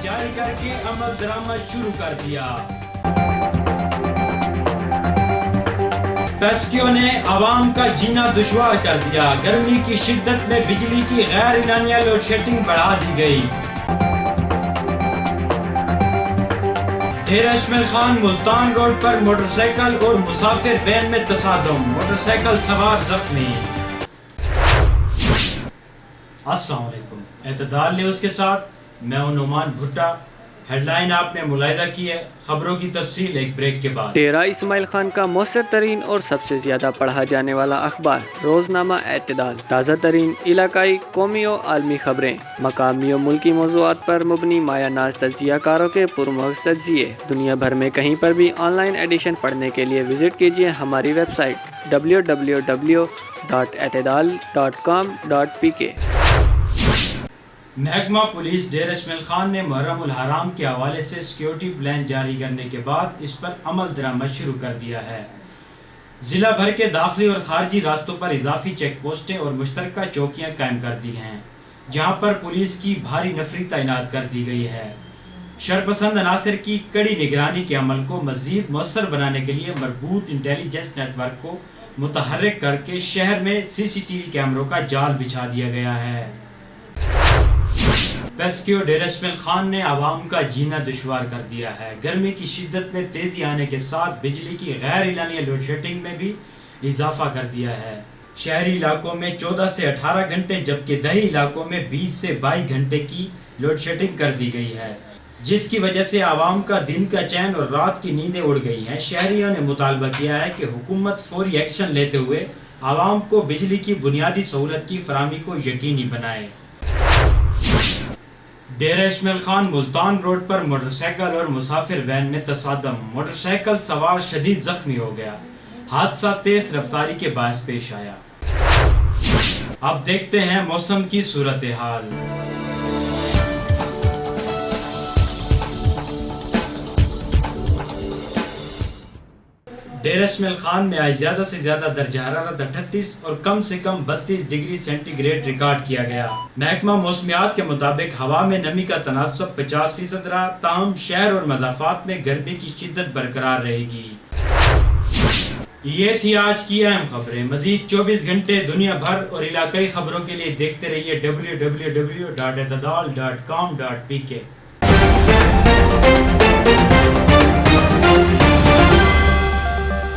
جاری کر کے عمل درآمد شروع کر دیا۔ پیسکیو نے عوام کا جینا دشوار کر دیا۔ گرمی کی شدت میں بجلی کی غیر اعلانیہ لوڈ شیڈنگ بڑھا دی گئی۔ ڈیرہ اسماعیل خان ملتان روڈ پر موٹر سائیکل اور مسافر وین میں تصادم، موٹر سائیکل سوار زخمی۔ السلام علیکم، اعتدال نیوز کے ساتھ میں ہوں نعمان بھٹا۔ ہیڈ لائن آپ نے ملاحظہ کی ہے، خبروں کی تفصیل ایک بریک کے بعد۔ ڈیرہ اسماعیل خان کا مؤثر ترین اور سب سے زیادہ پڑھا جانے والا اخبار روزنامہ اعتدال، تازہ ترین علاقائی، قومی و عالمی خبریں، مقامی و ملکی موضوعات پر مبنی مایہ ناز تجزیہ کاروں کے پرمغز تجزیے، دنیا بھر میں کہیں پر بھی آن لائن ایڈیشن پڑھنے کے لیے وزٹ کیجیے ہماری ویب سائٹ www.اعتدال.com.pk۔ محکمہ پولیس ڈیرہ اسماعیل خان نے محرم الحرام کے حوالے سے سیکیورٹی پلان جاری کرنے کے بعد اس پر عمل درآمد شروع کر دیا ہے۔ ضلع بھر کے داخلی اور خارجی راستوں پر اضافی چیک پوسٹیں اور مشترکہ چوکیاں قائم کر دی ہیں، جہاں پر پولیس کی بھاری نفری تعینات کر دی گئی ہے۔ شرپسند عناصر کی کڑی نگرانی کے عمل کو مزید مؤثر بنانے کے لیے مربوط انٹیلیجنس نیٹ ورک کو متحرک کر کے شہر میں CCTV کیمروں کا جال بچھا دیا گیا ہے۔ پیسکیو ڈیرہ اسماعیل خان نے عوام کا جینا دشوار کر دیا ہے۔ گرمی کی شدت میں تیزی آنے کے ساتھ بجلی کی غیر اعلانیہ لوڈ شیڈنگ میں بھی اضافہ کر دیا ہے۔ شہری علاقوں میں 14 سے 18 گھنٹے جبکہ دیہی علاقوں میں 20 سے 22 گھنٹے کی لوڈ شیڈنگ کر دی گئی ہے، جس کی وجہ سے عوام کا دن کا چین اور رات کی نیندیں اڑ گئی ہیں۔ شہریوں نے مطالبہ کیا ہے کہ حکومت فوری ایکشن لیتے ہوئے عوام کو بجلی کی بنیادی سہولت کی فراہمی کو یقینی بنائے۔ ڈیرہ اسماعیل خان ملتان روڈ پر موٹر سائیکل اور مسافر وین میں تصادم، موٹر سائیکل سوار شدید زخمی ہو گیا۔ حادثہ تیز رفتاری کے باعث پیش آیا۔ اب دیکھتے ہیں موسم کی صورتحال۔ ڈیرہ اسماعیل خان میں آج زیادہ سے زیادہ درجہ حرارت 38 اور کم سے کم 32 ڈگری سینٹی گریڈ ریکارڈ کیا گیا۔ محکمہ موسمیات کے مطابق ہوا میں نمی کا تناسب 50% رہا، تاہم شہر اور مضافات میں گرمی کی شدت برقرار رہے گی۔ یہ تھی آج کی اہم خبریں۔ مزید 24 گھنٹے دنیا بھر اور علاقائی خبروں کے لیے دیکھتے رہیے www.اعتدال.com.pk۔